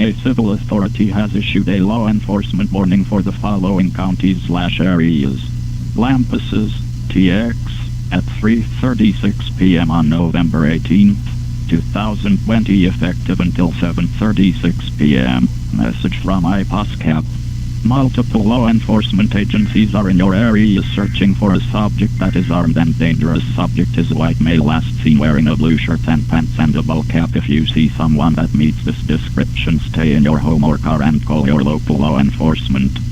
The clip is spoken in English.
A civil authority has issued a law enforcement warning for the following counties/areas. Lampasas, TX, at 3:36 p.m. on November 18, 2020, effective until 7:36 p.m. Message from EAS Cap. Multiple law enforcement agencies are in your area searching for a subject that is armed and dangerous. Subject is white male, last seen wearing a blue shirt and pants and a ball cap. If you see someone that meets this description, stay in your home or car and call your local law enforcement.